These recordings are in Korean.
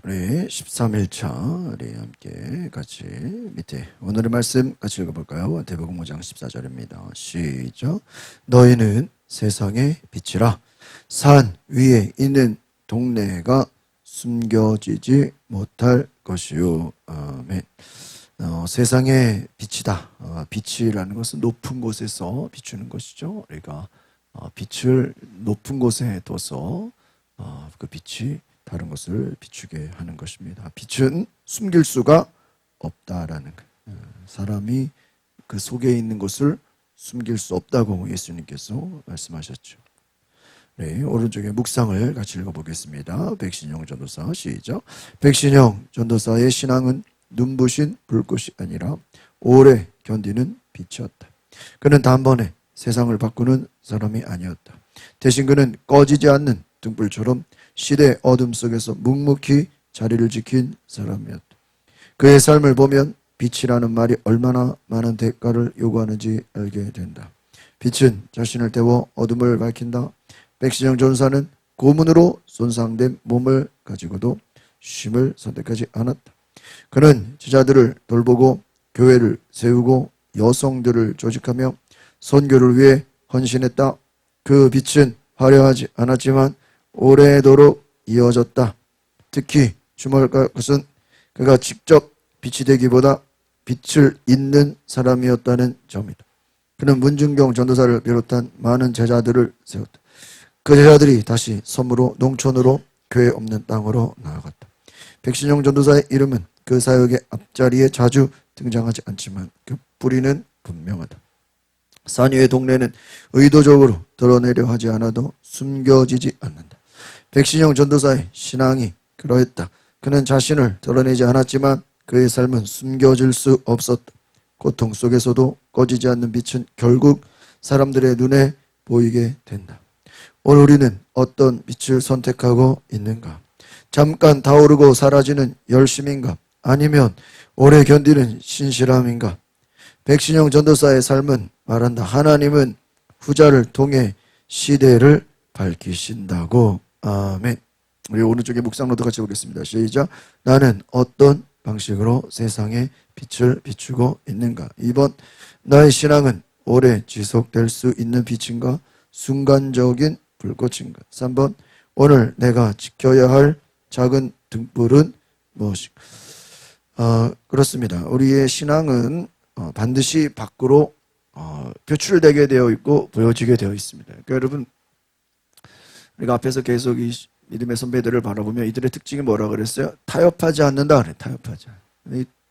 우리 13일차 우리 함께 같이 밑에 오늘의 말씀 같이 읽어볼까요? 마태복음 5장 14절입니다. 시작. 너희는 세상의 빛이라. 산 위에 있는 동네가 숨겨지지 못할 것이요. 아멘. 세상의 빛이다. 빛이라는 것은 높은 곳에서 비추는 것이죠. 그러니까 빛을 높은 곳에 둬서 그 빛이 다른 것을 비추게 하는 것입니다. 빛은 숨길 수가 없다라는 거예요. 사람이 그 속에 있는 것을 숨길 수 없다고 예수님께서 말씀하셨죠. 네, 오른쪽에 묵상을 같이 읽어보겠습니다. 백신영 전도사 시작. 백신영 전도사의 신앙은 눈부신 불꽃이 아니라 오래 견디는 빛이었다. 그는 단번에 세상을 바꾸는 사람이 아니었다. 대신 그는 꺼지지 않는 등불처럼 시대의 어둠 속에서 묵묵히 자리를 지킨 사람이었다. 그의 삶을 보면 빛이라는 말이 얼마나 많은 대가를 요구하는지 알게 된다. 빛은 자신을 태워 어둠을 밝힌다. 백신영 전사는 고문으로 손상된 몸을 가지고도 쉼을 선택하지 않았다. 그는 제자들을 돌보고 교회를 세우고 여성들을 조직하며 선교를 위해 헌신했다. 그 빛은 화려하지 않았지만 오래도록 이어졌다. 특히 주목할 것은 그가 직접 빛이 되기보다 빛을 잇는 사람이었다는 점이다. 그는 문중경 전도사를 비롯한 많은 제자들을 세웠다. 그 제자들이 다시 섬으로 농촌으로 교회 없는 땅으로 나아갔다. 백신영 전도사의 이름은 그 사역의 앞자리에 자주 등장하지 않지만 그 뿌리는 분명하다. 산 위의 동네는 의도적으로 드러내려 하지 않아도 숨겨지지 않는다. 백신영 전도사의 신앙이 그러했다. 그는 자신을 드러내지 않았지만 그의 삶은 숨겨질 수 없었다. 고통 속에서도 꺼지지 않는 빛은 결국 사람들의 눈에 보이게 된다. 오늘 우리는 어떤 빛을 선택하고 있는가? 잠깐 타오르고 사라지는 열심인가? 아니면 오래 견디는 신실함인가? 백신영 전도사의 삶은 말한다. 하나님은 후자를 통해 시대를 밝히신다고. 아멘. 우리 오른쪽에 묵상로도 같이 보겠습니다. 시작. 나는 어떤 방식으로 세상에 빛을 비추고 있는가? 2번. 나의 신앙은 오래 지속될 수 있는 빛인가? 순간적인 불꽃인가? 3번. 오늘 내가 지켜야 할 작은 등불은 무엇인가? 그렇습니다. 우리의 신앙은 반드시 밖으로 표출되게 되어 있고 보여지게 되어 있습니다. 그러니까 여러분, 우리가 앞에서 계속 이 믿음의 선배들을 바라보면 이들의 특징이 뭐라 그랬어요? 타협하지 않는다 그래.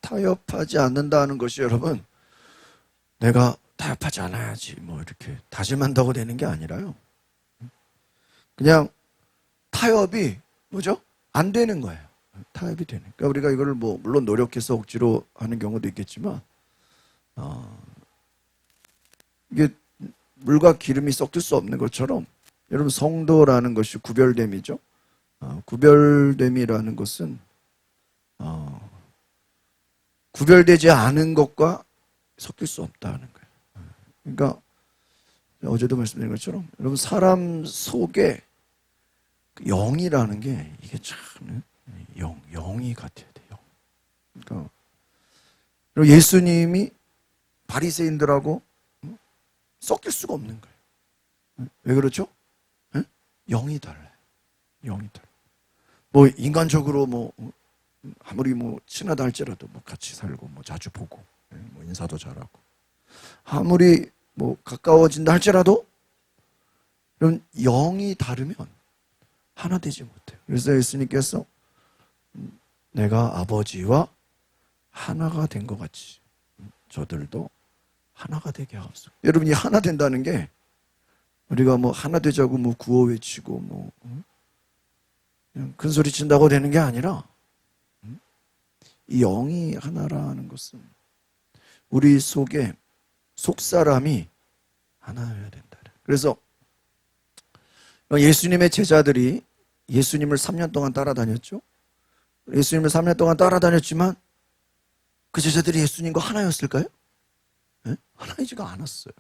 타협하지 않는다는 것이 여러분, 내가 타협하지 않아야지 뭐 이렇게 다짐한다고 되는 게 아니라요. 그냥 타협이 뭐죠? 안 되는 거예요. 타협이 되는. 그러니까 우리가 이거를 뭐 물론 노력해서 억지로 하는 경우도 있겠지만, 이게 물과 기름이 섞일 수 없는 것처럼 여러분 성도라는 것이 구별됨이죠. 구별됨이라는 것은 구별되지 않은 것과 섞일 수 없다는 거예요. 그러니까 어제도 말씀드린 것처럼 여러분 사람 속에 영이라는 게 이게 참 영이 같아야 돼요. 그러니까 예수님이 바리새인들하고 섞일 수가 없는 거예요. 왜 그렇죠? 영이 달라요. 영이 달라요. 뭐 인간적으로 뭐 아무리 뭐 친하다 할지라도 뭐 같이 살고 뭐 자주 보고 뭐 인사도 잘하고 아무리 뭐 가까워진다 할지라도 이런 영이 다르면 하나 되지 못해요. 그래서 예수님께서 내가 아버지와 하나가 된 것 같이 저들도 하나가 되게 하옵소서. 여러분, 이 하나 된다는 게 우리가 뭐 하나 되자고 뭐 구호 외치고 뭐 그냥 큰 소리 친다고 되는 게 아니라 이 영이 하나라는 것은 우리 속에 속사람이 하나여야 된다. 그래서 예수님의 제자들이 예수님을 3년 동안 따라다녔죠. 예수님을 3년 동안 따라다녔지만 그 제자들이 예수님과 하나였을까요? 네? 하나이지가 않았어요.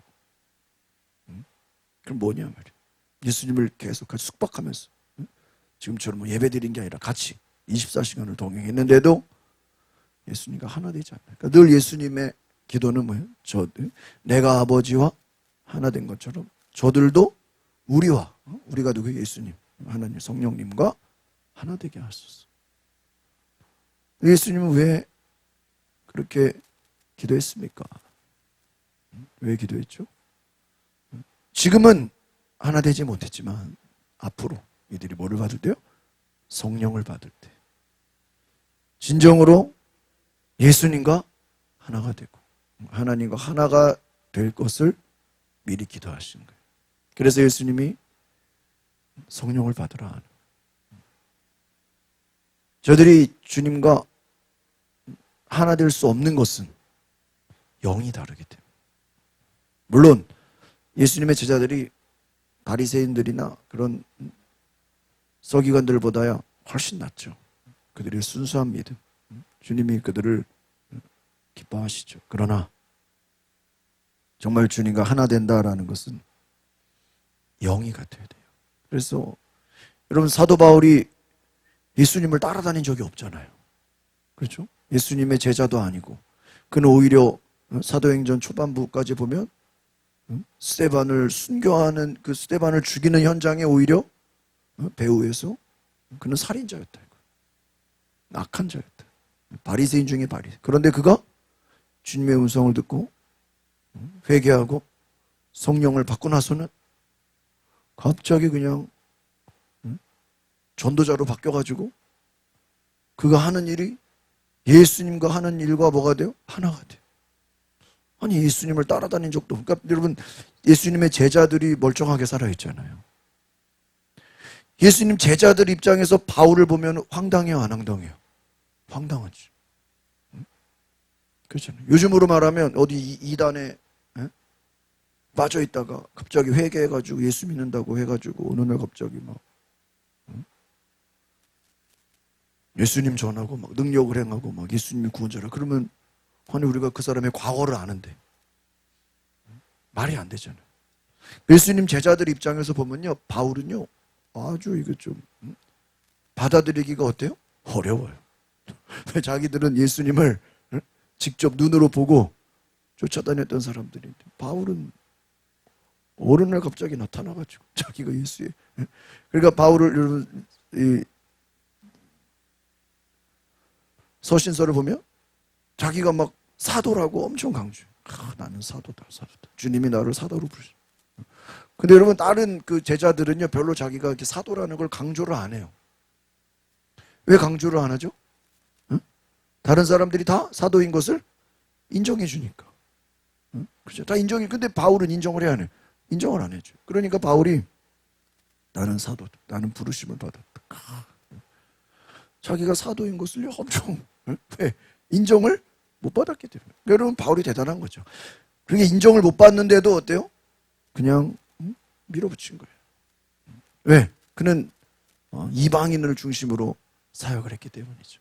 그럼 뭐냐 말이에요. 예수님을 계속 같이 숙박하면서 지금처럼 뭐 예배 드린 게 아니라 같이 24시간을 동행했는데도 예수님과 하나 되지 않아요. 그러니까 늘 예수님의 기도는 뭐예요? 내가 아버지와 하나 된 것처럼 저들도 우리가 누구예요? 예수님, 하나님, 성령님과 하나 되게 하소서. 예수님은 왜 그렇게 기도했습니까? 왜 기도했죠? 지금은 하나 되지 못했지만 앞으로 이들이 뭐를 받을 때요? 성령을 받을 때 진정으로 예수님과 하나가 되고 하나님과 하나가 될 것을 미리 기도하시는 거예요. 그래서 예수님이 성령을 받으라 하는. 저들이 주님과 하나 될 수 없는 것은 영이 다르기 때문에. 물론 예수님의 제자들이 바리새인들이나 그런 서기관들보다야 훨씬 낫죠. 그들의 순수한 믿음, 주님이 그들을 기뻐하시죠. 그러나 정말 주님과 하나 된다라는 것은 영이 같아야 돼요. 그래서 여러분, 사도 바울이 예수님을 따라다닌 적이 없잖아요. 그렇죠? 예수님의 제자도 아니고 그는 오히려 사도행전 초반부까지 보면 스데반을 순교하는 그 스데반을 죽이는 현장에 오히려 배후에서 그는 살인자였다. 악한 자였다. 바리새인 중에 바리새인. 그런데 그가 주님의 음성을 듣고 회개하고 성령을 받고 나서는 갑자기 그냥 전도자로 바뀌어가지고 그가 하는 일이 예수님과 하는 일과 뭐가 돼요? 하나가 돼요. 아니, 예수님을 따라다닌 적도 없고. 그러니까 여러분, 예수님의 제자들이 멀쩡하게 살아있잖아요. 예수님 제자들 입장에서 바울을 보면 황당해요, 안 황당해요? 황당하지. 그렇잖아요. 요즘으로 말하면 어디 이단에 빠져 있다가 갑자기 회개해가지고 예수 믿는다고 해가지고 어느 날 갑자기 막 예수님 전하고 막 능력을 행하고 막 예수님이 구원자라 그러면 아니 우리가 그 사람의 과거를 아는데 말이 안 되잖아요. 예수님 제자들 입장에서 보면요, 바울은요 아주 이거 좀 받아들이기가 어때요? 어려워요. 왜? 자기들은 예수님을 직접 눈으로 보고 쫓아다녔던 사람들인데 바울은 어느 날 갑자기 나타나가지고 자기가 예수의. 그러니까 바울을 여러분 이 서신서를 보면 자기가 막 사도라고 엄청 강조해. 나는 사도다. 주님이 나를 사도로 부르셨어. 근데 여러분 다른 그 제자들은요 별로 자기가 이렇게 사도라는 걸 강조를 안 해요. 왜 강조를 안 하죠? 응? 다른 사람들이 다 사도인 것을 인정해 주니까. 응? 그렇죠? 다 인정해. 근데 바울은 인정을 해야 해요. 인정을 안 해줘. 그러니까 바울이 나는 사도다. 나는 부르심을 받았다. 자기가 사도인 것을 엄청 왜? 인정을 못 받았기 때문에. 여러분 바울이 대단한 거죠. 그게 인정을 못 받는데도 어때요? 그냥 밀어붙인 거예요. 왜? 그는 이방인을 중심으로 사역을 했기 때문이죠.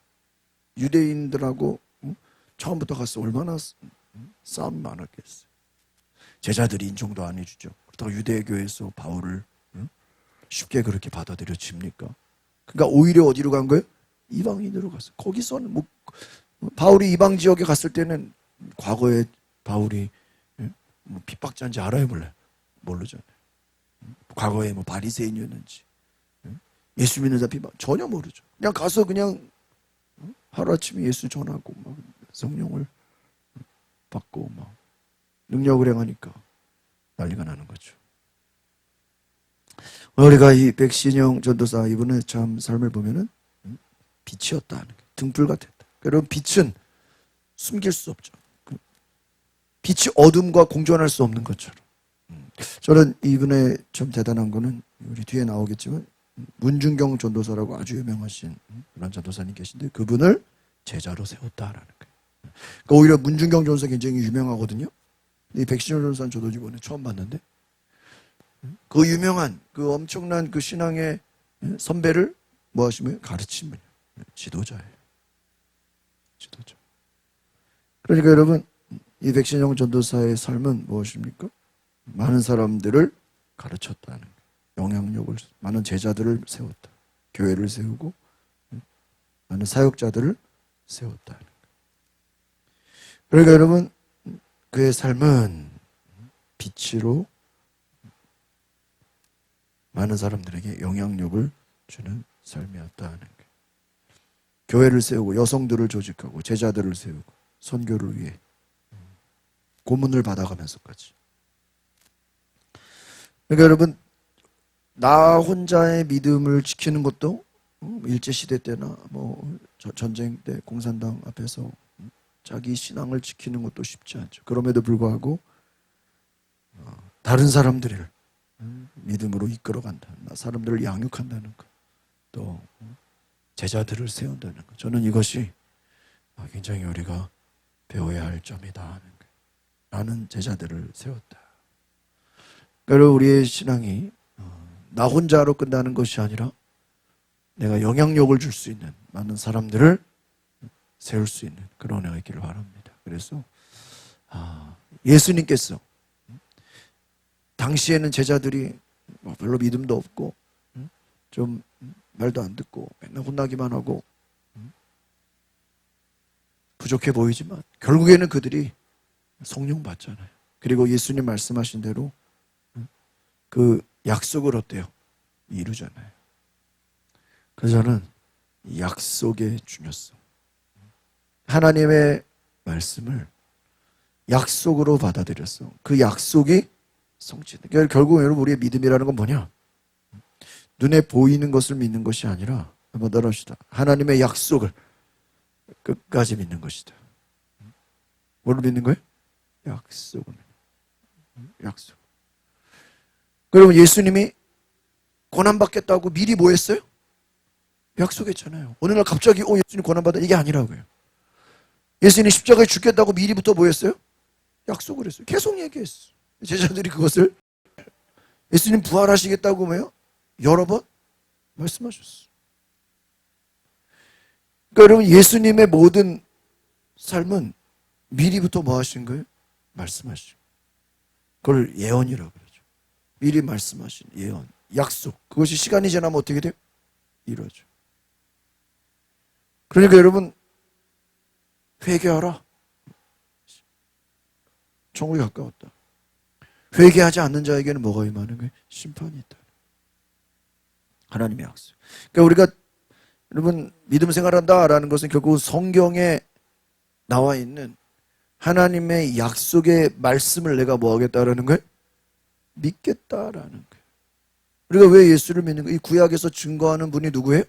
유대인들하고 처음부터 가서 얼마나 싸움이 많았겠어요. 제자들이 인정도 안 해주죠. 그렇다고 유대교에서 바울을 쉽게 그렇게 받아들여집니까? 그러니까 오히려 어디로 간 거예요? 이방인으로 갔어요. 거기서는 뭐 바울이 이방 지역에 갔을 때는 과거에 바울이 뭐 핍박자인지 알아요, 몰라요? 모르잖아요. 과거에 뭐 바리새인이었는지 예수 믿는 자 핍박 전혀 모르죠. 그냥 가서 그냥 하루아침에 예수 전하고 막 성령을 받고 막 능력을 행하니까 난리가 나는 거죠. 우리가 이 백신영 전도사 이분의 참 삶을 보면은 빛이었다 하는 게 등불 같았다. 여러분 빛은 숨길 수 없죠. 빛이 어둠과 공존할 수 없는 것처럼. 저는 이분의 참 대단한 거는 우리 뒤에 나오겠지만 문중경 전도사라고 아주 유명하신 그런 전도사님 계신데 그분을 제자로 세웠다라는 거예요. 그러니까 오히려 문중경 전도사 굉장히 유명하거든요. 이 백신영 전도사는 저도 이번에 처음 봤는데 그 유명한 그 엄청난 그 신앙의 선배를 뭐 하시면 가르치면 지도자예요. 지도자. 그러니까 여러분 이 백신영 전도사의 삶은 무엇입니까? 많은 사람들을 가르쳤다는 거예요. 영향력을 많은 제자들을 세웠다. 교회를 세우고 많은 사역자들을 세웠다. 그러니까 여러분, 그의 삶은 빛으로 많은 사람들에게 영향력을 주는 삶이었다는 거예요. 교회를 세우고 여성들을 조직하고 제자들을 세우고 선교를 위해 고문을 받아가면서까지. 그러니까 여러분, 나 혼자의 믿음을 지키는 것도 일제시대 때나 전쟁 때 공산당 앞에서 자기 신앙을 지키는 것도 쉽지 않죠. 그럼에도 불구하고 다른 사람들을 믿음으로 이끌어간다는, 사람들을 양육한다는 것, 또 제자들을 세운다는 것, 저는 이것이 굉장히 우리가 배워야 할 점이다 하는 거예요. 나는 제자들을 세웠다. 그리고 우리의 신앙이 나 혼자로 끝나는 것이 아니라 내가 영향력을 줄 수 있는 많은 사람들을 세울 수 있는 그런 은혜가 있기를 바랍니다. 그래서 예수님께서 당시에는 제자들이 별로 믿음도 없고 좀 말도 안 듣고 맨날 혼나기만 하고 부족해 보이지만 결국에는 그들이 성령 받잖아요. 그리고 예수님 말씀하신 대로 그 약속을 어때요? 이루잖아요. 그래서 저는 약속의 중요성, 하나님의 말씀을 약속으로 받아들였어. 그 약속이 성취돼. 그러니까 결국 여러분, 우리의 믿음이라는 건 뭐냐? 눈에 보이는 것을 믿는 것이 아니라, 한번 따라합시다. 하나님의 약속을 끝까지 믿는 것이다. 뭐를 믿는 거예요? 약속을. 약속. 그러면 예수님이 고난받겠다고 미리 뭐 했어요? 약속했잖아요. 어느 날 갑자기 예수님 고난받아, 이게 아니라고요. 예수님이 십자가에 죽겠다고 미리부터 뭐 했어요? 약속을 했어요. 계속 얘기했어. 제자들이 그것을 예수님 부활하시겠다고 뭐요? 여러 번 말씀하셨어. 그러니까 여러분, 예수님의 모든 삶은 미리부터 뭐 하신 거예요? 말씀하신. 그걸 예언이라고 그러죠. 미리 말씀하신 예언, 약속. 그것이 시간이 지나면 어떻게 돼요? 이루어져. 그러니까 여러분, 회개하라. 천국이 가까웠다. 회개하지 않는 자에게는 뭐가 임하는 거예요? 심판이 있다. 하나님의 약속. 그러니까 우리가 여러분 믿음 생활한다라는 것은 결국 성경에 나와 있는 하나님의 약속의 말씀을 내가 뭐 하겠다라는 거예요? 믿겠다라는 거예요. 우리가 왜 예수를 믿는 거예요? 이 구약에서 증거하는 분이 누구예요?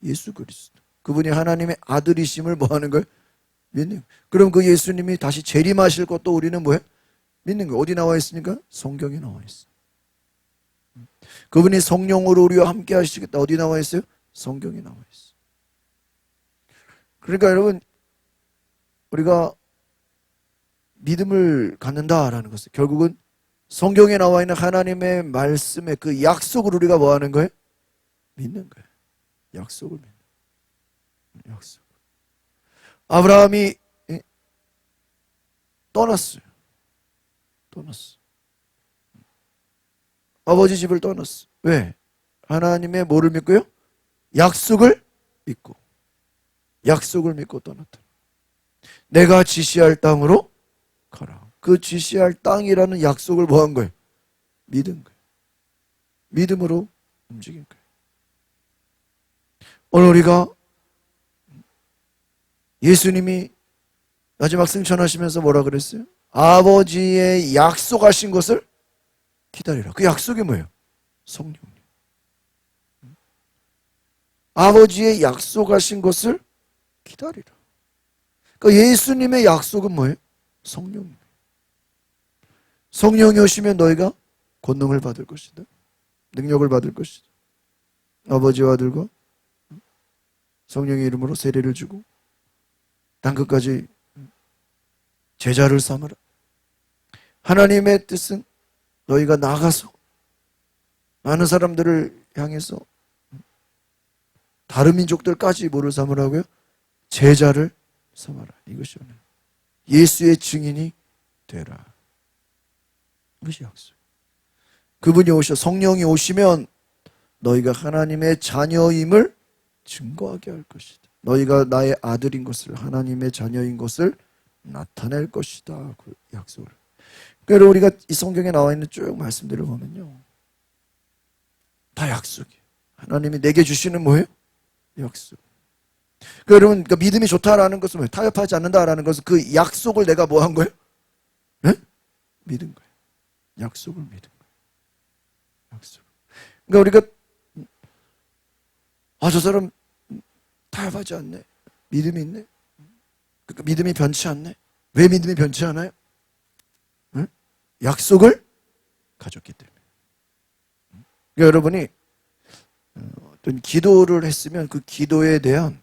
예수 그리스도. 그분이 하나님의 아들이심을 뭐 하는 거예요? 믿는 거예요. 그럼 그 예수님이 다시 재림하실 것도 우리는 뭐예요? 믿는 거예요. 어디 나와 있습니까? 성경에 나와 있어요. 그분이 성령으로 우리와 함께 하시겠다. 어디 나와 있어요? 성경에 나와 있어요. 그러니까 여러분, 우리가 믿음을 갖는다라는 것은 결국은 성경에 나와 있는 하나님의 말씀의 그 약속을 우리가 뭐 하는 거예요? 믿는 거예요. 약속을 믿는 거예요. 약속. 아브라함이 떠났어요. 아버지 집을 떠났어. 왜? 하나님의 뭐를 믿고요? 약속을 믿고. 약속을 믿고 떠났다. 내가 지시할 땅으로 가라. 그 지시할 땅이라는 약속을 뭐 한 거예요? 믿은 거예요. 믿음으로 움직인 거예요. 오늘 우리가 예수님이 마지막 승천하시면서 뭐라 그랬어요? 아버지의 약속하신 것을 기다리라. 그 약속이 뭐예요? 성령님. 아버지의 약속하신 것을 기다리라. 그러니까 예수님의 약속은 뭐예요? 성령님. 성령이 오시면 너희가 권능을 받을 것이다. 능력을 받을 것이다. 아버지와 아들과 성령의 이름으로 세례를 주고 땅끝까지 제자를 삼으라. 하나님의 뜻은 너희가 나가서 많은 사람들을 향해서 다른 민족들까지 뭐를 삼으라고요? 제자를 삼아라. 이것이 오늘 예수의 증인이 되라. 이것이 약속. 그분이 오셔 성령이 오시면 너희가 하나님의 자녀임을 증거하게 할 것이다. 너희가 나의 아들인 것을, 하나님의 자녀인 것을 나타낼 것이다. 그 약속을. 그러니까 우리가 이 성경에 나와 있는 쭉 말씀들을 보면요, 다 약속이에요. 하나님이 내게 주시는 뭐예요? 약속. 그러니까 여러분, 그러니까 믿음이 좋다라는 것은 뭐예요? 타협하지 않는다라는 것은 그 약속을 내가 뭐 한 거예요? 네? 믿은 거예요. 약속을 믿은 거예요. 약속. 그러니까 우리가 저 사람 타협하지 않네. 믿음이 있네. 그러니까 믿음이 변치 않네. 왜 믿음이 변치 않아요? 응? 약속을 가졌기 때문에. 그러니까 여러분이 어떤 기도를 했으면 그 기도에 대한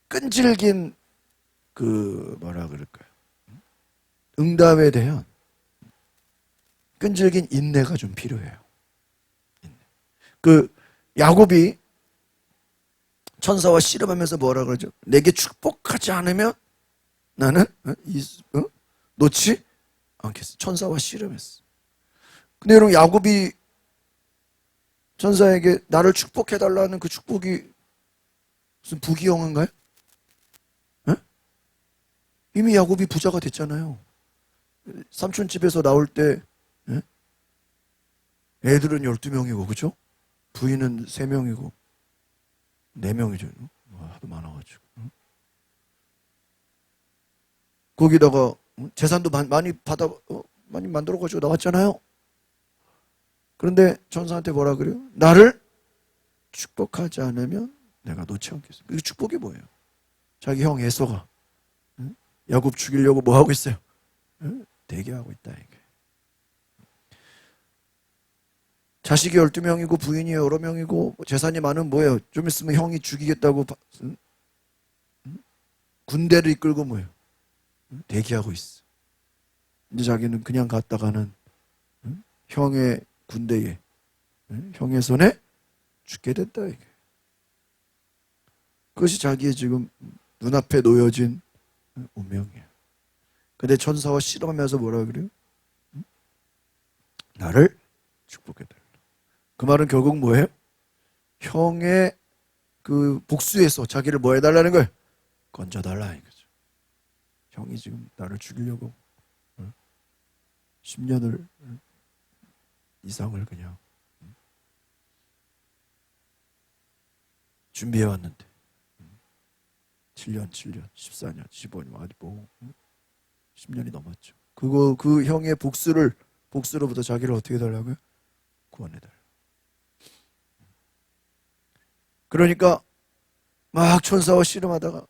끈질긴 그 뭐라 그럴까요? 응답에 대한 끈질긴 인내가 좀 필요해요. 그 야곱이 천사와 씨름하면서 뭐라 그러죠? 내게 축복하지 않으면 나는 놓지 않겠어. 천사와 씨름했어. 근데 여러분, 야곱이 천사에게 나를 축복해달라는 그 축복이 무슨 부귀영화인가요? 에? 이미 야곱이 부자가 됐잖아요. 삼촌 집에서 나올 때 애들은 12명이고 그죠? 부인은 3명이고 4명이죠. 하도 많아가지고. 거기다가 재산도 많이 많이 만들어가지고 나왔잖아요. 그런데 천사한테 뭐라 그래요? 나를 축복하지 않으면 내가 놓지 않겠어. 그 축복이 뭐예요? 자기 형 에서가 야곱 죽이려고 뭐 하고 있어요? 대기하고 있다 이게. 자식이 12명이고 부인이 여러 명이고 재산이 많으면 뭐예요? 좀 있으면 형이 죽이겠다고 군대를 이끌고 뭐예요? 대기하고 있어. 근데 자기는 그냥 갔다가는 형의 군대에, 형의 손에 죽게 됐다 이게. 그것이 자기의 지금 눈앞에 놓여진 운명이에요. 근데 천사와 씨름하면서 뭐라 그래요? 나를 축복해달라. 그 말은 결국 뭐예요? 형의 그 복수에서 자기를 뭐 해달라는 거예요? 건져달라 이거죠. 형이 지금 나를 죽이려고 10년을 이상을 그냥 준비해왔는데 7년, 14년, 15년, 아직 뭐 10년이 넘었죠. 그 형의 복수로부터 자기를 어떻게 해달라고요? 구원해달라. 그러니까 막 천사와 씨름하다가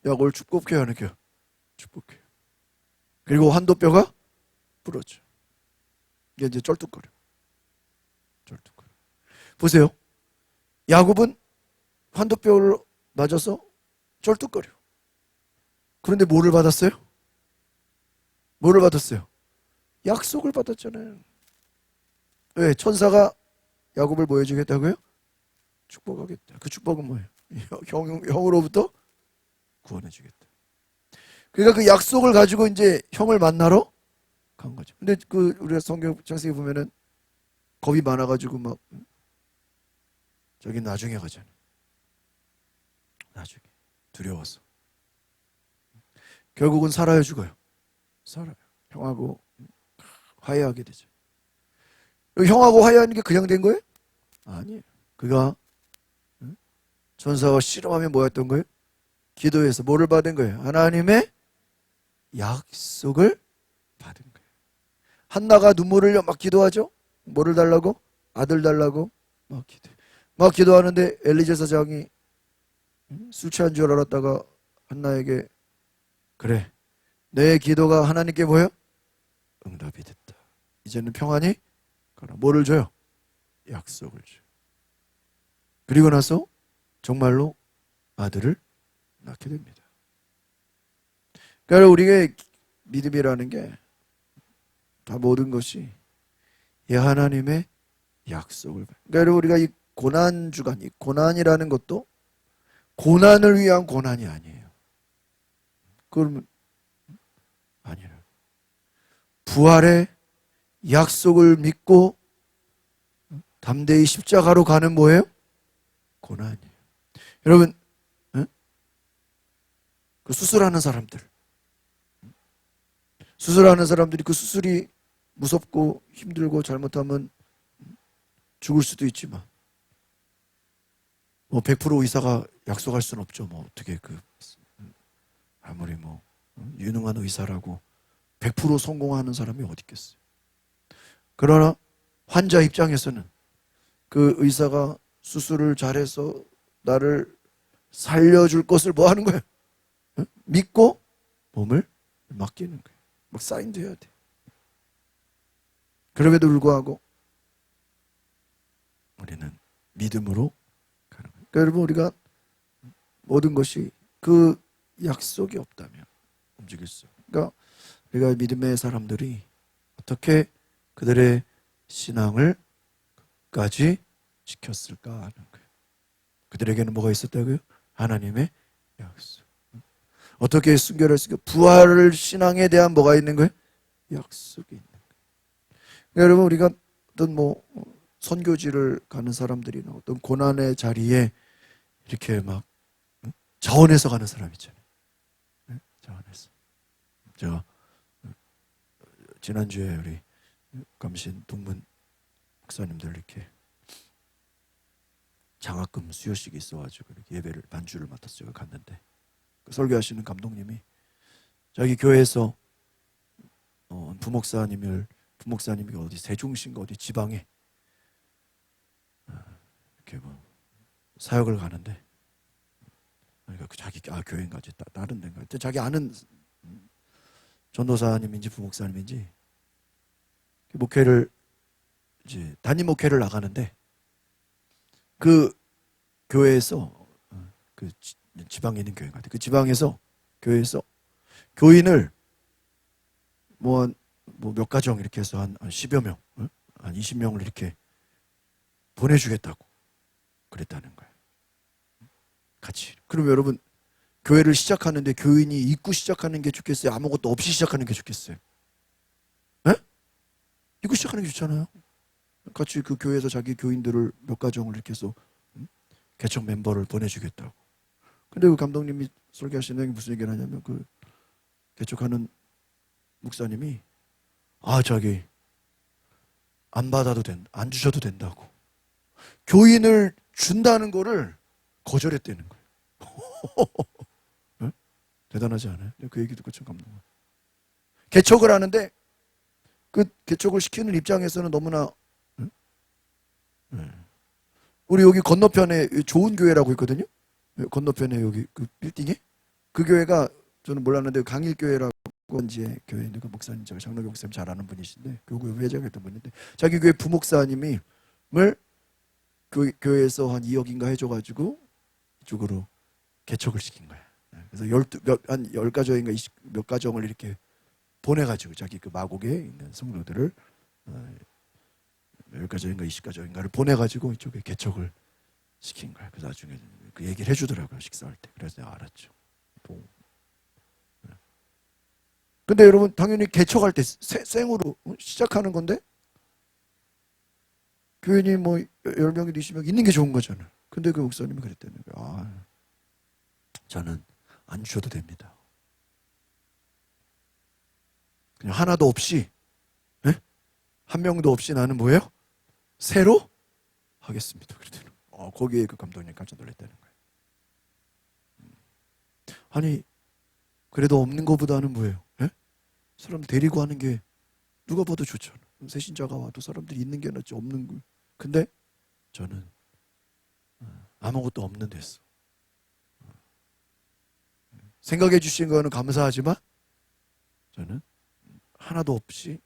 야곱을 축복해요, 안 해요? 축복해요. 그리고 환도뼈가 부러져. 이게 이제 쩔뚝거려. 쩔뚝거려. 보세요. 야곱은 환도뼈를 맞아서 쩔뚝거려. 그런데 뭐를 받았어요? 뭐를 받았어요? 약속을 받았잖아요. 왜? 천사가 야곱을 뭐 해주겠다고요? 축복하겠다. 그 축복은 뭐예요? 형으로부터 구원해주겠다. 그러니까 그 약속을 가지고 이제 형을 만나러 간 거죠. 근데 그 우리가 성경 창세기 보면은 겁이 많아가지고 막 저기 나중에 가잖아. 나중에 두려워서 결국은 살아야 죽어요. 살아요. 형하고 화해하게 되죠. 형하고 화해하는 게 그냥 된 거예요? 아니에요. 그가 천사와 씨름하며 뭐였던 거예요? 기도해서 뭐를 받은 거예요? 하나님의 약속을 받은 거예요. 한나가 눈물을 흘려 막 기도하죠? 뭐를 달라고? 아들 달라고 막 기도하는데 엘리제 사장이 술 취한 줄 알았다가 한나에게 그래, 내 기도가 하나님께 뭐예요? 응답이 됐다. 이제는 평안히 가라. 뭐를 줘요? 약속을 줘요. 그리고 나서 정말로 아들을 낳게 됩니다. 그러니까 우리의 믿음이라는 게 다 모든 것이 이 하나님의 약속을. 그러니까 우리가 이 고난 주간, 이 고난이라는 것도 고난을 위한 고난이 아니에요. 그러면 아니라 부활의 약속을 믿고 담대히 십자가로 가는 뭐예요? 고난이에요. 여러분, 그 수술하는 사람들, 수술하는 사람들이 그 수술이 무섭고 힘들고 잘못하면 죽을 수도 있지만, 뭐 100% 의사가 약속할 수는 없죠. 뭐 어떻게 아무리 뭐 유능한 의사라고 100% 성공하는 사람이 어디 있겠어요. 그러나 환자 입장에서는 그 의사가 수술을 잘해서 나를 살려줄 것을 뭐 하는 거예요? 믿고 몸을 맡기는 거예요. 막 사인도 해야 돼. 그럼에도 불구하고 우리는 믿음으로 가는 거예요. 그러니까 여러분, 우리가 모든 것이 그 약속이 없다면 움직일 수 없어요. 그러니까 우리가 믿음의 사람들이 어떻게 그들의 신앙을 끝까지 지켰을까 하는 거예요. 그들에게는 뭐가 있었다고요? 하나님의 약속. 어떻게 순결했을까? 부활 신앙에 대한 뭐가 있는 거예요? 약속이 있는 거예요. 그러니까 여러분, 우리가 어떤 뭐 선교지를 가는 사람들이나 어떤 고난의 자리에 이렇게 막 자원해서 가는 사람 있잖아요. 자원해서. 제가 지난주에 우리 감신 동문 목사님들 이렇게 장학금 수여식이 있어가지고 이렇게 예배를 반주를 맡아서 제가 갔는데, 그 설교하시는 감독님이 자기 교회에서 부목사님이 어디 세종시인가 어디 지방에 이렇게 뭐 사역을 가는데, 그러니까 자기 교회인가지 다른 데인가 자기 아는 전도사님인지 부목사님인지 목회를 이제 단임 목회를 나가는데, 그 교회에서 그 지방에 있는 교회 같아. 그 지방에서 교회에서 교인을 뭐 몇 가정 이렇게 해서 한 10여 명, 한 20명을 이렇게 보내주겠다고 그랬다는 거예요. 같이. 그럼 여러분, 교회를 시작하는데 교인이 입고 시작하는 게 좋겠어요? 아무것도 없이 시작하는 게 좋겠어요? 에? 입고 시작하는 게 좋잖아요. 같이 그 교회에서 자기 교인들을 몇 가정을 이렇게 해서 개척 멤버를 보내주겠다고. 근데 그 감독님이 설교하시는 게 무슨 얘기를 하냐면, 그 개척하는 목사님이 자기 안 받아도 안 주셔도 된다고 교인을 준다는 거를 거절했다는 거예요. 네? 대단하지 않아요? 그 얘기 듣고 참 감동해요. 개척을 하는데 그 개척을 시키는 입장에서는 너무나 우리 여기 건너편에 좋은 교회라고 있거든요. 건너편에 여기 그 빌딩에 그 교회가 저는 몰랐는데 강일교회라고 이제 교회인데, 그 목사님 제가 장로교 목사님 잘 아는 분이신데 교구 회장했던 분인데, 자기 교회 부목사님을 교회에서 한 2억인가 해줘가지고 이쪽으로 개척을 시킨 거야. 그래서 한 10가정인가 20몇 가정을 이렇게 보내가지고 자기 그 마곡에 있는 성도들을 10가정인가 20가정인가를 보내가지고 이쪽에 개척을 시킨 거야. 그래서 나중에 그 얘기를 해주더라고요, 식사할 때. 그래서 내가 알았죠. 근데 여러분, 당연히 개척할 때 생으로 시작하는 건데 교인이 뭐 10명이 20명 있는 게 좋은 거잖아요. 근데 그 목사님이 그랬다는 거예요. 저는 안 주셔도 됩니다. 그냥 하나도 없이, 한 명도 없이 나는 뭐예요? 새로 하겠습니다. 그랬더니 거기에 그 감독님 깜짝 놀랐다는 거예요. 아니, 그래도 없는 것보다는 뭐예요? 사람 데리고 하는 게 누가 봐도 좋잖아. 새신자가 와도 사람들이 있는 게 낫지 없는 거. 근데 저는 아무것도 없는 데서 생각해 주신 거는 감사하지만 저는 하나도 없이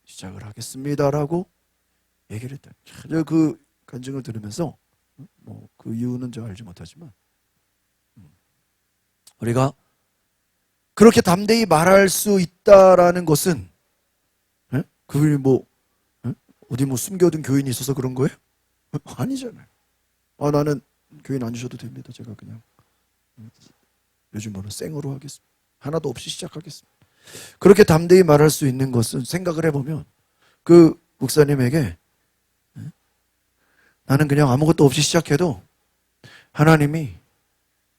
시작을 하겠습니다라고 얘기를 했다. 제가 그 간증을 들으면서 뭐 그 이유는 제가 알지 못하지만 우리가 그렇게 담대히 말할 수 있다라는 것은 그분이 뭐 어디 뭐 숨겨둔 교인이 있어서 그런 거예요? 아니잖아요. 나는 교인 안 주셔도 됩니다. 제가 그냥 요즘으로 생으로 하겠습니다. 하나도 없이 시작하겠습니다. 그렇게 담대히 말할 수 있는 것은 생각을 해보면 그 목사님에게 나는 그냥 아무것도 없이 시작해도 하나님이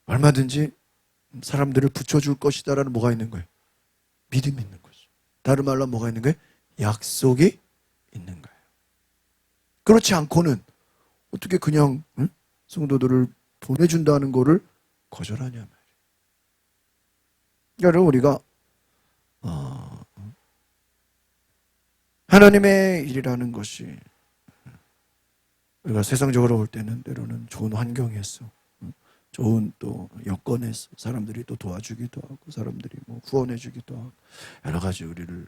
얼마든지 사람들을 붙여줄 것이다라는 뭐가 있는 거예요? 믿음이 있는 거죠. 다른 말로 뭐가 있는 거예요? 약속이 있는 거예요. 그렇지 않고는 어떻게 그냥 성도들을 보내준다는 거를 거절하냐 말이에요. 여러분, 우리가 하나님의 일이라는 것이 우리가 세상적으로 볼 때는 때로는 좋은 환경에서, 좋은 또 여건에서 사람들이 또 도와주기도 하고, 사람들이 뭐 후원해주기도 하고, 여러 가지 우리를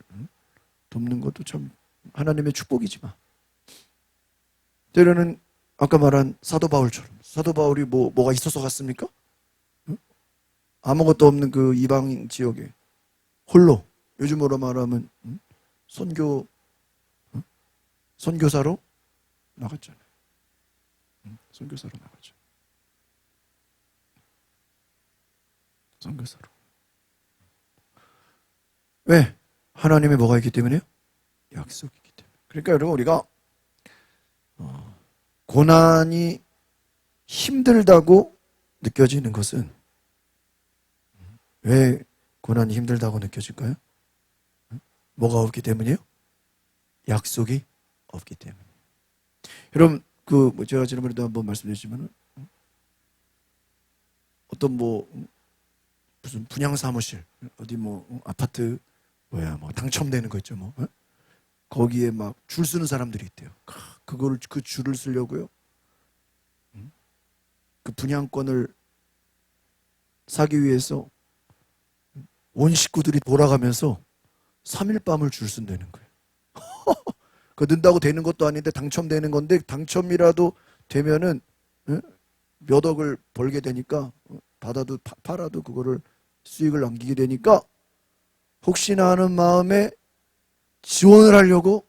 돕는 것도 참 하나님의 축복이지만, 때로는 아까 말한 사도 바울처럼, 사도 바울이 뭐가 있어서 갔습니까? 아무것도 없는 그 이방 지역에 홀로, 요즘으로 말하면 선교사로 나갔잖아요. 선교사로 나가죠. 선교사로. 왜? 하나님의 뭐가 있기 때문에요? 약속이 있기 때문에. 그러니까 여러분, 우리가 고난이 힘들다고 느껴지는 것은, 왜 고난이 힘들다고 느껴질까요? 뭐가 없기 때문이에요? 약속이 없기 때문에. 여러분, 제가 지난번에도 한번 말씀드렸지만, 어떤 무슨 분양 사무실, 어디 아파트 당첨되는 거 있죠, 거기에 막 줄 서는 사람들이 있대요. 그 줄을 쓰려고요, 그 분양권을 사기 위해서 온 식구들이 돌아가면서 3일 밤을 줄 쓴다는 거예요. 그 는다고 되는 것도 아닌데 당첨되는 건데, 당첨이라도 되면은 몇 억을 벌게 되니까, 팔아도 그거를 수익을 남기게 되니까, 혹시나 하는 마음에 지원을 하려고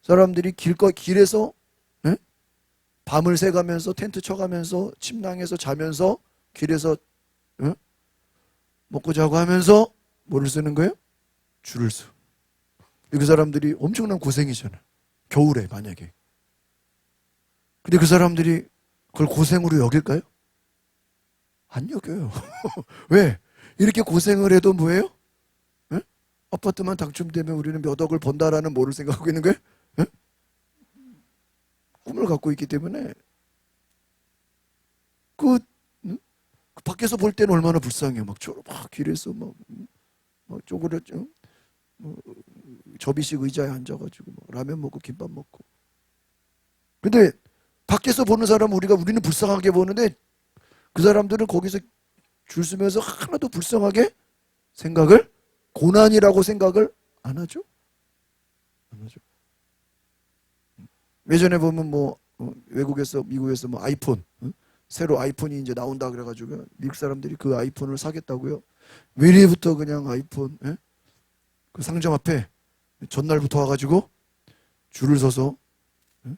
사람들이 길에서 밤을 새가면서 텐트 쳐가면서 침낭에서 자면서 길에서 먹고 자고 하면서 뭐를 쓰는 거예요? 줄을 서. 그 사람들이 엄청난 고생이잖아요. 겨울에 만약에. 근데 그 사람들이 그걸 고생으로 여길까요? 안 여겨요. 왜? 이렇게 고생을 해도 뭐예요? 에? 아파트만 당첨되면 우리는 몇 억을 번다라는 뭐를 생각하고 있는 거예요? 에? 꿈을 갖고 있기 때문에 그 밖에서 볼 때는 얼마나 불쌍해요. 막 길에서 막 쪼그렸죠. 접이식 의자에 앉아가지고 라면 먹고 김밥 먹고. 근데 밖에서 보는 사람은 우리는 불쌍하게 보는데, 그 사람들은 거기서 줄 서면서 하나도 불쌍하게 고난이라고 생각을 안 하죠. 안 하죠. 예전에 보면 외국에서, 미국에서 아이폰, 새로 아이폰이 이제 나온다 그래가지고 미국 사람들이 그 아이폰을 사겠다고요. 미리부터 그냥 아이폰, 그 상점 앞에 전날부터 와가지고 줄을 서서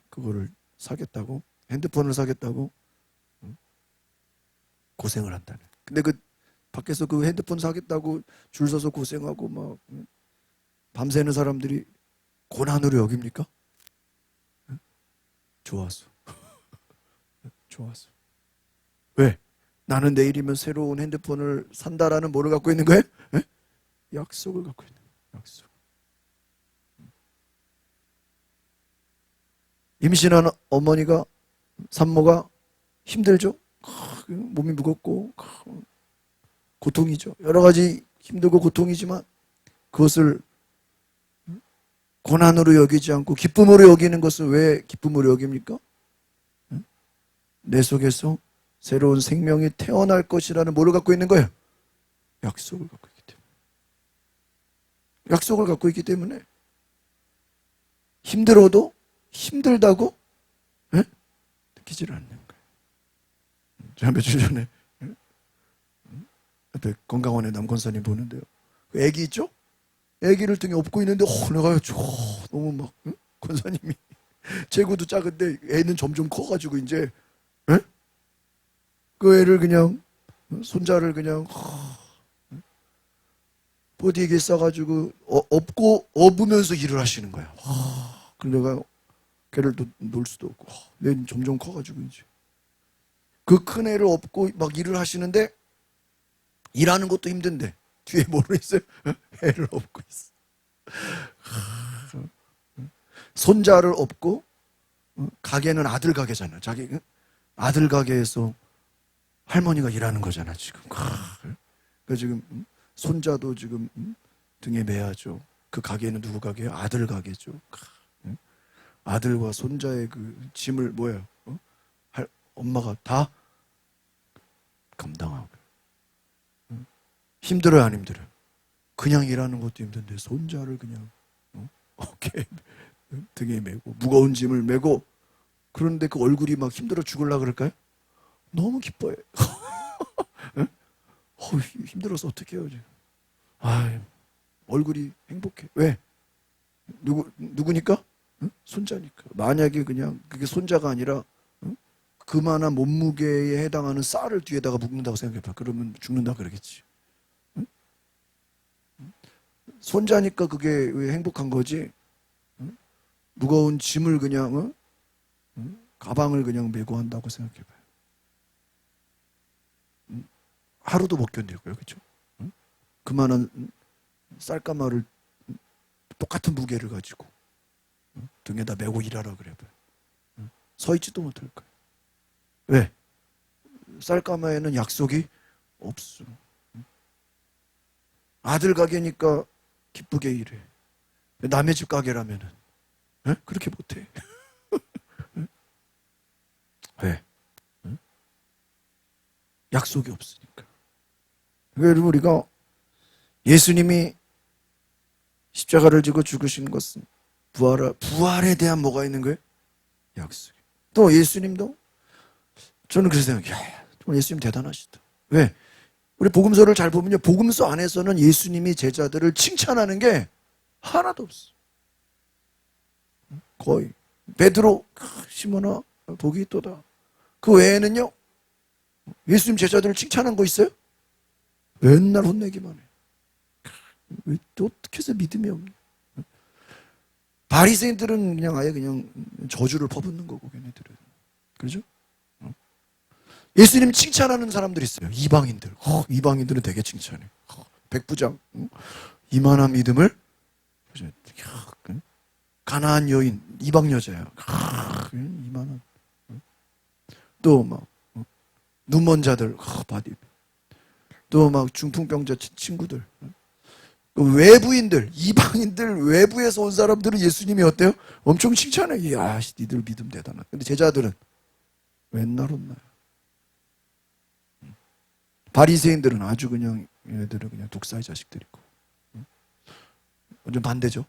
그거를 사겠다고, 핸드폰을 사겠다고 고생을 한다는. 근데 밖에서 그 핸드폰 사겠다고 줄 서서 고생하고 밤새는 사람들이 고난으로 여깁니까? 좋았어. 좋았어. 왜? 나는 내일이면 새로운 핸드폰을 산다라는 뭐를 갖고 있는 거예요? 약속을 갖고 있는 거예요. 약속. 임신한 어머니가, 산모가 힘들죠? 몸이 무겁고 고통이죠. 여러 가지 힘들고 고통이지만 그것을 고난으로 여기지 않고 기쁨으로 여기는 것은 왜 기쁨으로 여깁니까? 내 속에서 새로운 생명이 태어날 것이라는 뭐를 갖고 있는 거예요? 약속을 갖고 있기 때문에. 약속을 갖고 있기 때문에 힘들어도 힘들다고 느끼지를 않는 거예요. 제가 며칠 전에 옆에 건강원에 남권사님 보는데요, 그 애기 있죠? 애기를 등에 업고 있는데 내가 너무 권사님이 제구도 작은데 애는 점점 커가지고 이제 그 애를 그냥 손자를 그냥 보디에게 싸가지고 업으면서 일을 하시는 거야. 그래서 내가 걔를 또 놀 수도 없고, 얘는 점점 커가지고 이제 그 큰 애를 업고 막 일을 하시는데 일하는 것도 힘든데 뒤에 뭐로 있어요? 애를 업고 있어. 손자를 업고 가게는 아들 가게잖아. 자기 아들 가게에서 할머니가 일하는 거잖아 지금. 그 지금 손자도 지금 등에 매야죠. 그 가게는 누구 가게예요? 아들 가게죠. 아들과 손자의 그 짐을 뭐예요? 엄마가 다 감당하고. 힘들어요, 안 힘들어요? 그냥 일하는 것도 힘든데 손자를 그냥 어깨에 등에 메고 무거운 짐을 메고, 그런데 그 얼굴이 막 힘들어 죽을라 그럴까요? 너무 기뻐요. 힘들어서 어떻게 해요 지금. 얼굴이 행복해. 왜? 누구니까? 손자니까. 만약에 그냥 그게 손자가 아니라 그만한 몸무게에 해당하는 쌀을 뒤에다가 묶는다고 생각해봐. 그러면 죽는다 그러겠지. 손자니까 그게 왜 행복한 거지? 무거운 짐을 그냥 가방을 그냥 메고 한다고 생각해봐요. 하루도 못 견딜 거예요, 그렇죠? 그만한 쌀가마를 똑같은 무게를 가지고 등에다 메고 일하라 그래봐요. 서 있지도 못할 거예요. 왜? 쌀가마에는 약속이 없어. 아들 가게니까 기쁘게 일해. 남의 집 가게라면은 그렇게 못해. 왜? 약속이 없으니까. 그러니까 우리가 예수님이 십자가를 지고 죽으신 것은 부활에 대한 뭐가 있는 거예요? 약속. 또 예수님도 저는 그래서 생각해요. 정말 예수님 대단하시다. 왜? 우리 복음서를 잘 보면요, 복음서 안에서는 예수님이 제자들을 칭찬하는 게 하나도 없어. 거의. 베드로, 시몬아, 복이 있도다. 그 외에는요, 예수님 제자들을 칭찬한 거 있어요? 맨날 혼내기만 해. 왜 어떻게 해서 믿음이 없냐? 바리새인들은 그냥 아예 그냥 저주를 퍼붓는 거고, 걔네들은. 그렇죠? 예수님 칭찬하는 사람들이 있어요. 이방인들. 이방인들은 되게 칭찬해. 백부장. 이만한 믿음을. 가나안 여인. 이방 여자야. 이만한. 또 막 눈먼 자들. 또 막 중풍병자 친구들. 외부인들, 이방인들, 외부에서 온 사람들은 예수님이 어때요? 엄청 칭찬해. 야, 니들 믿음 대단하다. 근데 제자들은 맨날 혼나요. 바리새인들은 아주 그냥, 얘네들은 그냥 독사의 자식들이고. 완전 반대죠.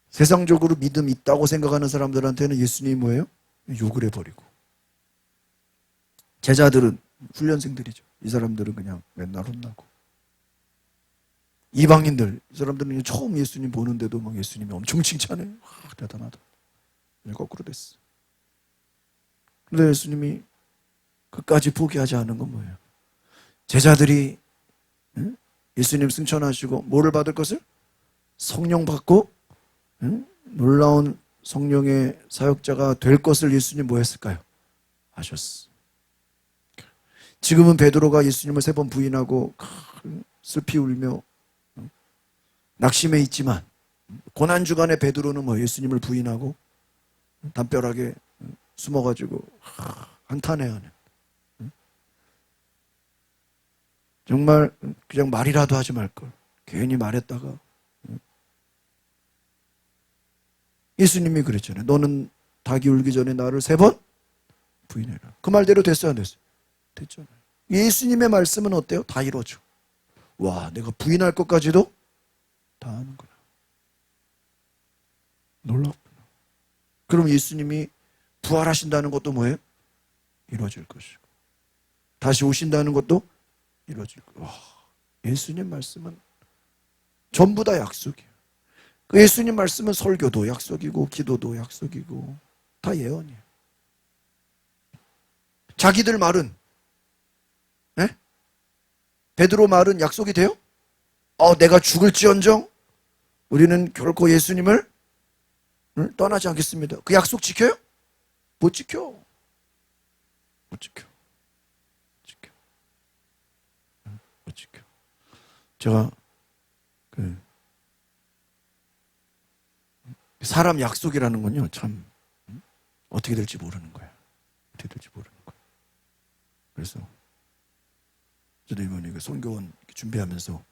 세상적으로 믿음 있다고 생각하는 사람들한테는 예수님이 뭐예요? 욕을 해버리고. 제자들은 훈련생들이죠. 이 사람들은 그냥 맨날 혼나고. 이방인들, 이 사람들은 처음 예수님 보는데도 막 예수님이 엄청 칭찬해. 대단하다. 거꾸로 됐어. 근데 예수님이 끝까지 포기하지 않은 건 뭐예요? 제자들이 예수님 승천하시고 뭐를 받을 것을? 성령 받고 놀라운 성령의 사역자가 될 것을 예수님 뭐 했을까요? 하셨어. 지금은 베드로가 예수님을 3번 부인하고 슬피 울며 낙심해 있지만, 고난주간에 베드로는 뭐 예수님을 부인하고 담벼락에 숨어가지고 한탄해하는, 정말 그냥 말이라도 하지 말걸 괜히 말했다가. 예수님이 그랬잖아요. 너는 닭이 울기 전에 나를 3번 부인해라. 그 말대로 됐어요, 안 됐어요? 됐잖아요. 예수님의 말씀은 어때요? 다 이루어져. 와, 내가 부인할 것까지도 다 하는구나. 놀랍구나. 그럼 예수님이 부활하신다는 것도 뭐예요? 이루어질 것이고, 다시 오신다는 것도 이루어질 거예요. 와, 예수님 말씀은 전부 다 약속이에요. 그 예수님 말씀은 설교도 약속이고 기도도 약속이고 다 예언이에요. 자기들 말은, 베드로 말은 약속이 돼요? 내가 죽을지언정 우리는 결코 예수님을 떠나지 않겠습니다. 그 약속 지켜요? 못 지켜. 못 지켜. 지켜. 못 지켜. 제가 사람 약속이라는 건요, 참 어떻게 될지 모르는 거야. 어떻게 될지 모르는 거야. 그래서 저도 이번에 그 선교원 준비하면서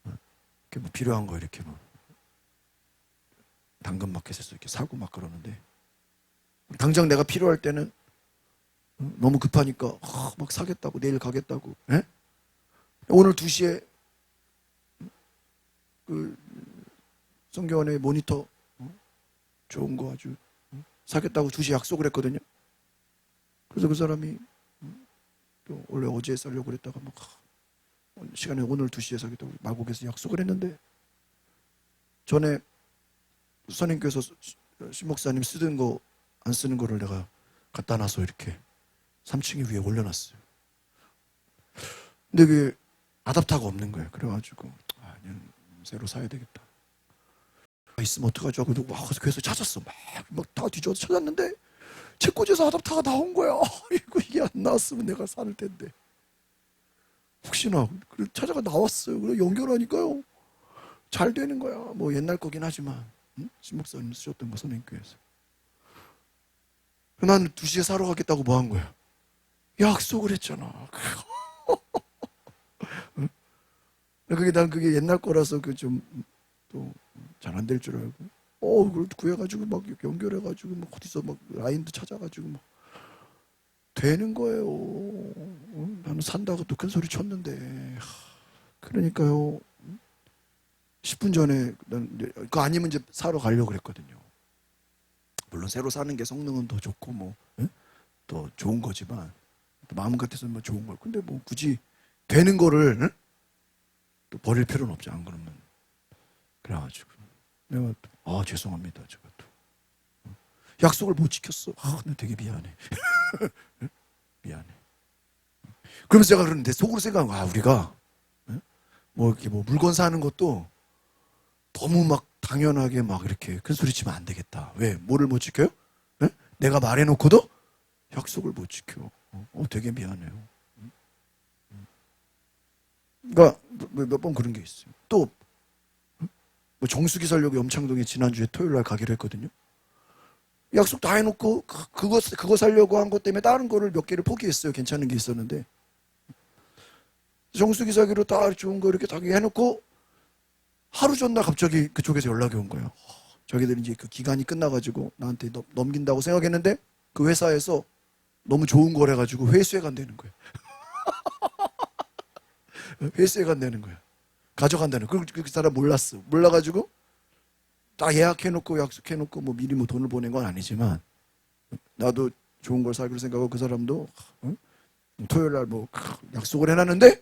이렇게 뭐 필요한 거 이렇게 뭐 당근마켓에서 이렇게 사고 막 그러는데, 당장 내가 필요할 때는 너무 급하니까 막 사겠다고, 내일 가겠다고. 에? 오늘 2시에 그 선교원의 모니터 좋은 거 아주 사겠다고 2시에 약속을 했거든요. 그래서 그 사람이 또 원래 어제 사려고 그랬다가 막 시간에 오늘 2시에 사겠다고 마곡에서 약속을 했는데, 전에 선생님께서 신목사님 쓰던 거 안 쓰는 거를 내가 갖다 놔서 이렇게 3층에 위에 올려놨어요. 근데 그게 아답터가 없는 거예요. 그래가지고 그냥 새로 사야 되겠다. 있으면 어떡하죠? 그래서 막 그래서 찾았어. 막 다 뒤져서 찾았는데 제 꽂에서 아답터가 나온 거야. 이게 안 나왔으면 내가 살 텐데. 혹시나 찾아가 나왔어요. 그래 연결하니까요, 잘 되는 거야. 뭐 옛날 거긴 하지만 신목사님 쓰셨던 거 선생님께서. 난 2시에 사러 가겠다고 뭐 한 거야? 약속을 했잖아. 그게 옛날 거라서 그 좀 또 잘 안 될 줄 알고 그걸 구해가지고 막 연결해가지고 막 어디서 막 라인도 찾아가지고 막 되는 거예요. 나는 산다고 또 큰 소리 쳤는데. 그러니까요, 10분 전에 그거 아니면 이제 사러 가려고 그랬거든요. 물론 새로 사는 게 성능은 더 좋고 뭐 더 좋은 거지만, 또 마음 같아서는 뭐 좋은 걸. 근데 뭐 굳이 되는 거를 또 버릴 필요는 없지, 안 그러면. 그래가지고 내가 죄송합니다. 제가 또 약속을 못 지켰어. 나 되게 미안해. 미안해. 그러면서 제가 그러는데 속으로 생각한, 우리가 뭐 이렇게 뭐 물건 사는 것도 너무 막 당연하게 막 이렇게 큰 소리 치면 안 되겠다. 왜? 뭐를 못 지켜요? 내가 말해놓고도 약속을 못 지켜. 되게 미안해요. 그러니까 몇 번 그런 게 있어요. 또 뭐 정수기 살려고 염창동에 지난주에 토요일 날 가기로 했거든요. 약속 다 해놓고 그거 살려고 한 것 때문에 다른 거를 몇 개를 포기했어요. 괜찮은 게 있었는데. 정수기 사기로 다 좋은 거 이렇게 다 해놓고 하루 전날 갑자기 그쪽에서 연락이 온 거예요. 자기들이 이제 그 기간이 끝나가지고 나한테 넘긴다고 생각했는데 그 회사에서 너무 좋은 거래가지고 회수해 간다는 거예요. 회수해 간다는 거예요. 가져간다는 거예요. 그 사람 몰랐어. 몰라가지고 다 예약해놓고 약속해놓고 뭐 미리 뭐 돈을 보낸 건 아니지만, 나도 좋은 걸 사기로 생각하고 그 사람도 토요일 날 뭐 약속을 해놨는데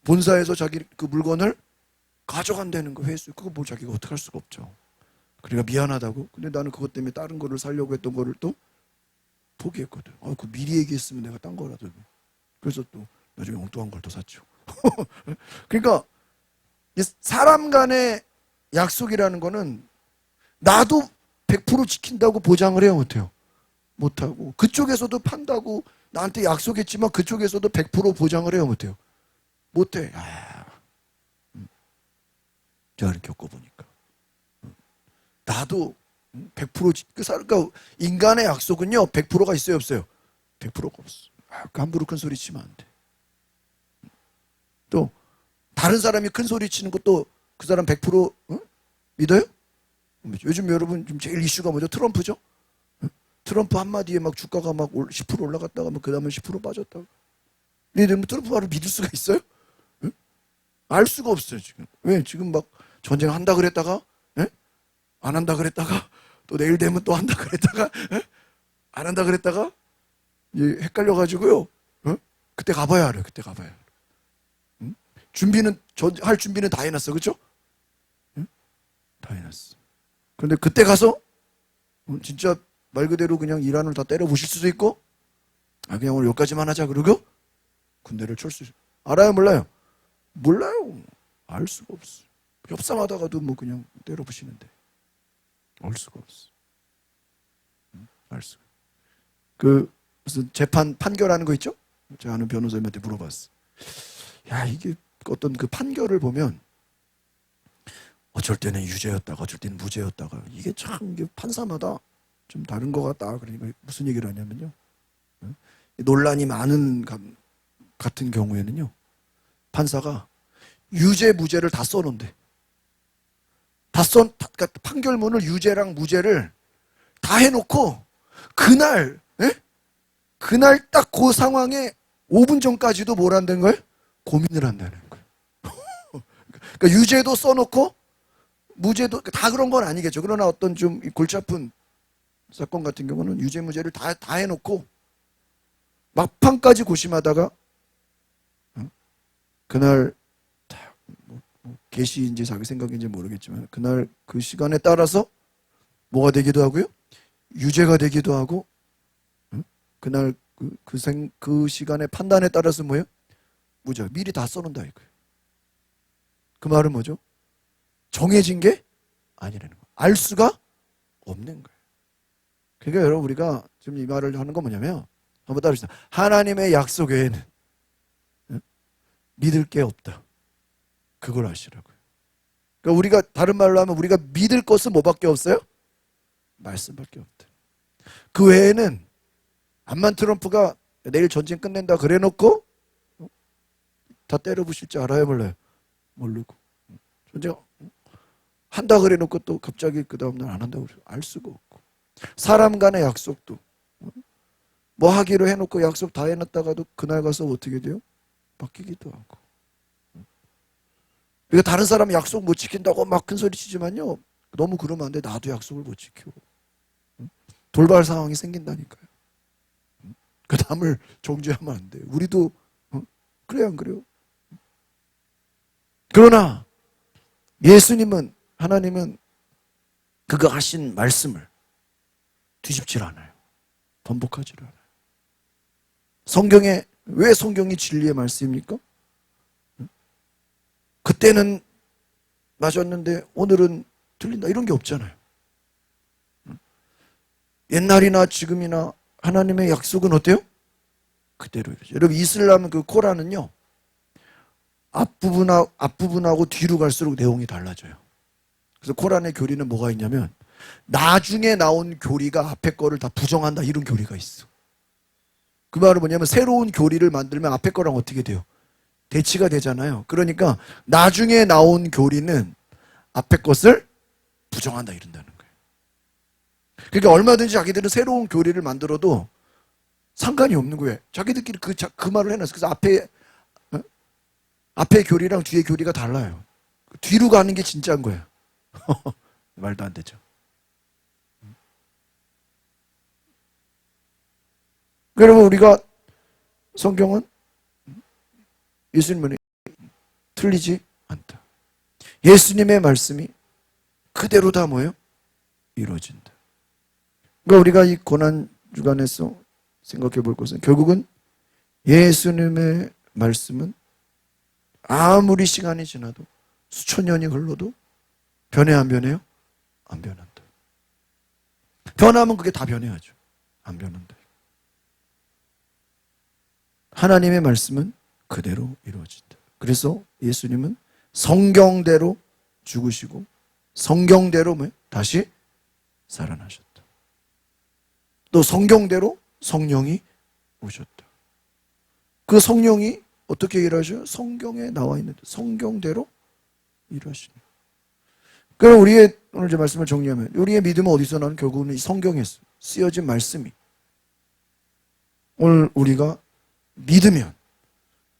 본사에서 자기 그 물건을 가져간다는 거, 회수. 그거 뭐 자기가 어떻게 할 수가 없죠. 그러니까 미안하다고. 근데 나는 그것 때문에 다른 거를 사려고 했던 거를 또 포기했거든. 그 미리 얘기했으면 내가 딴 거라도. 그래서 또 나중에 엉뚱한 걸 또 샀죠. 그러니까 사람 간의 약속이라는 거는 나도 100% 지킨다고 보장을 해요, 못해요? 못하고. 그쪽에서도 판다고 나한테 약속했지만 그쪽에서도 100% 보장을 해요, 못해요? 못해. 제가 겪어보니까 나도 100% 그러니까 인간의 약속은요 100%가 있어요, 없어요? 100%가 없어. 함부로 큰 소리 치면 안 돼. 또 다른 사람이 큰 소리 치는 것도 그 사람 100% 믿어요? 요즘 여러분 좀 제일 이슈가 뭐죠? 트럼프죠? 트럼프 한마디에 막 주가가 막 10% 올라갔다가 그 다음에 10% 빠졌다가. 너희들 트럼프 말을 믿을 수가 있어요? 알 수가 없어요, 지금. 왜? 지금 막 전쟁 한다 그랬다가, 안 한다 그랬다가, 또 내일 되면 또 한다 그랬다가, 안 한다 그랬다가, 헷갈려가지고요. 그때 가봐야 알아요, 그때 가봐야 알아요. 할 준비는 다 해놨어, 그쵸? 다 해놨어. 그런데 그때 가서, 진짜 말 그대로 그냥 이란을 다 때려 부실 수도 있고, 그냥 오늘 여기까지만 하자, 그러고, 군대를 철수. 알아요, 몰라요? 몰라요. 알 수가 없어. 협상하다가도 뭐 그냥 때려 부시는데. 알 수가 없어. 알 수가. 무슨 재판 판결하는 거 있죠? 제가 아는 변호사님한테 물어봤어. 야, 이게 어떤 그 판결을 보면 어쩔 때는 유죄였다가 어쩔 때는 무죄였다가 이게 참 이게 판사마다 좀 다른 것 같다. 그러니까 무슨 얘기를 하냐면요. 논란이 많은 같은 경우에는요. 판사가 유죄 무죄를 다 써놓은대. 그러니까 판결문을 유죄랑 무죄를 다 해놓고 그날 그날 딱 그 상황에 5분 전까지도 뭘 한다는 거예요? 고민을 한다는 거예요. 그러니까 유죄도 써놓고 무죄도 다 그런 건 아니겠죠. 그러나 어떤 좀 골치 아픈 사건 같은 경우는 유죄 무죄를 다 해놓고 막판까지 고심하다가 그날 계시인지 자기 생각인지 모르겠지만 그날 그 시간에 따라서 뭐가 되기도 하고요. 유죄가 되기도 하고 그날 그 시간의 판단에 따라서 뭐예요? 무죄. 미리 다 써놓는다 이거예요. 그 말은 뭐죠? 정해진 게 아니라는 거예요. 알 수가 없는 거예요. 그러니까 여러분 우리가 지금 이 말을 하는 건 뭐냐면 한번 따라합시다. 하나님의 약속 외에는 믿을 게 없다. 그걸 아시라고요. 그러니까 우리가 다른 말로 하면 우리가 믿을 것은 뭐밖에 없어요? 말씀밖에 없다. 그 외에는 암만 트럼프가 내일 전쟁 끝낸다 그래놓고 다 때려부실 줄 알아요 몰라요? 모르고 전쟁 한다 그래놓고 또 갑자기 그 다음날 안 한다고 알 수가 없고 사람 간의 약속도 뭐 하기로 해놓고 약속 다 해놨다가도 그날 가서 어떻게 돼요? 바뀌기도 하고 그러니까 다른 사람 약속 못 지킨다고 막 큰 소리 치지만요 너무 그러면 안 돼. 나도 약속을 못 지켜. 돌발 상황이 생긴다니까요. 그 남을 정죄하면 안 돼요. 우리도 그래요 안 그래요? 그러나 예수님은 하나님은 그가 하신 말씀을 뒤집질 않아요. 번복하지 않아요. 성경에 왜 성경이 진리의 말씀입니까? 그때는 맞았는데 오늘은 틀린다 이런 게 없잖아요. 옛날이나 지금이나 하나님의 약속은 어때요? 그대로 이러죠. 여러분 이슬람 그 코란은요 앞부분하고 뒤로 갈수록 내용이 달라져요. 그래서 코란의 교리는 뭐가 있냐면 나중에 나온 교리가 앞에 거를 다 부정한다 이런 교리가 있어. 그 말은 뭐냐면 새로운 교리를 만들면 앞에 거랑 어떻게 돼요? 대치가 되잖아요. 그러니까 나중에 나온 교리는 앞에 것을 부정한다 이런다는 거예요. 그러니까 얼마든지 자기들은 새로운 교리를 만들어도 상관이 없는 거예요. 자기들끼리 그 말을 해놨어. 그래서 앞에 교리랑 뒤에 교리가 달라요. 뒤로 가는 게 진짜인 거예요. 말도 안 되죠. 그러면 우리가 성경은 예수님은 틀리지 않다. 예수님의 말씀이 그대로 다 뭐예요? 이루어진다. 그러니까 우리가 이 고난 주간에서 생각해 볼 것은 결국은 예수님의 말씀은 아무리 시간이 지나도 수천 년이 흘러도 변해 안 변해요? 안 변한다. 변하면 그게 다 변해야죠. 안 변한다. 하나님의 말씀은 그대로 이루어진다. 그래서 예수님은 성경대로 죽으시고 성경대로 다시 살아나셨다. 또 성경대로 성령이 오셨다. 그 성령이 어떻게 일하셔요? 성경에 나와 있는 성경대로 일하시는. 그럼 우리의 오늘 제 말씀을 정리하면 우리의 믿음은 어디서 나는 결국은 이 성경에서 쓰여진 말씀이 오늘 우리가 믿으면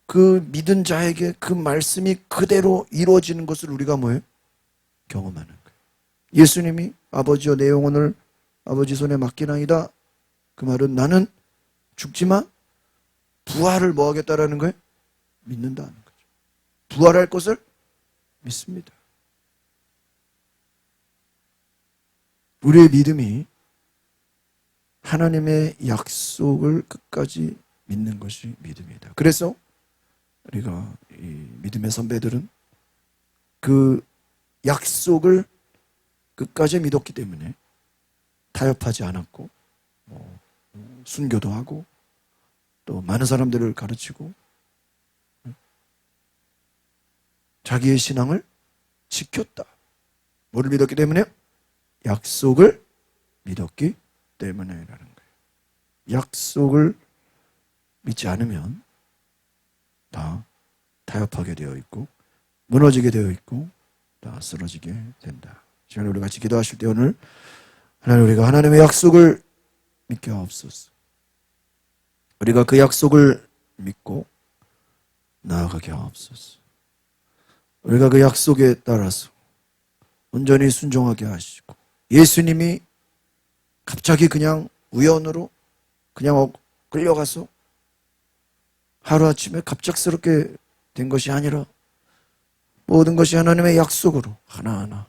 그 믿은 자에게 그 말씀이 그대로 이루어지는 것을 우리가 뭐예요? 경험하는 거예요. 예수님이 아버지여 내 영혼을 아버지 손에 맡기나이다. 그 말은 나는 죽지만 부활을 뭐 하겠다라는 거예요? 믿는다는 거죠. 부활할 것을 믿습니다. 우리의 믿음이 하나님의 약속을 끝까지 믿는 것이 믿음이다. 그래서 우리가 이 믿음의 선배들은 그 약속을 끝까지 믿었기 때문에 타협하지 않았고 순교도 하고 또 많은 사람들을 가르치고 자기의 신앙을 지켰다. 뭐를 믿었기 때문에요? 약속을 믿었기 때문에라는 거예요. 약속을 믿지 않으면 다 타협하게 되어 있고 무너지게 되어 있고 다 쓰러지게 된다. 시간에 우리 같이 기도하실 때 오늘 하나님, 우리가 하나님의 약속을 믿게 하옵소서. 우리가 그 약속을 믿고 나아가게 하옵소서. 우리가 그 약속에 따라서 온전히 순종하게 하시고 예수님이 갑자기 그냥 우연으로 그냥 끌려가서 하루아침에 갑작스럽게 된 것이 아니라 모든 것이 하나님의 약속으로 하나하나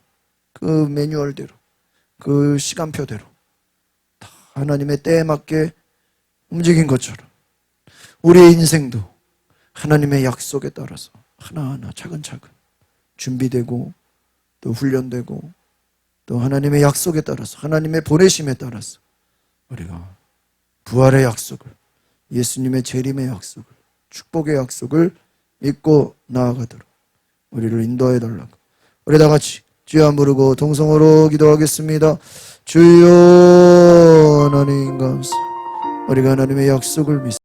그 매뉴얼대로 그 시간표대로 다 하나님의 때에 맞게 움직인 것처럼 우리의 인생도 하나님의 약속에 따라서 하나하나 차근차근 준비되고 또 훈련되고 또 하나님의 약속에 따라서 하나님의 보내심에 따라서 우리가 부활의 약속을 예수님의 재림의 약속을 축복의 약속을 믿고 나아가도록 우리를 인도해 달라고 우리 다 같이 주여 부르고 동성으로 기도하겠습니다. 주여 하나님 감사 우리가 하나님의 약속을 믿습니다.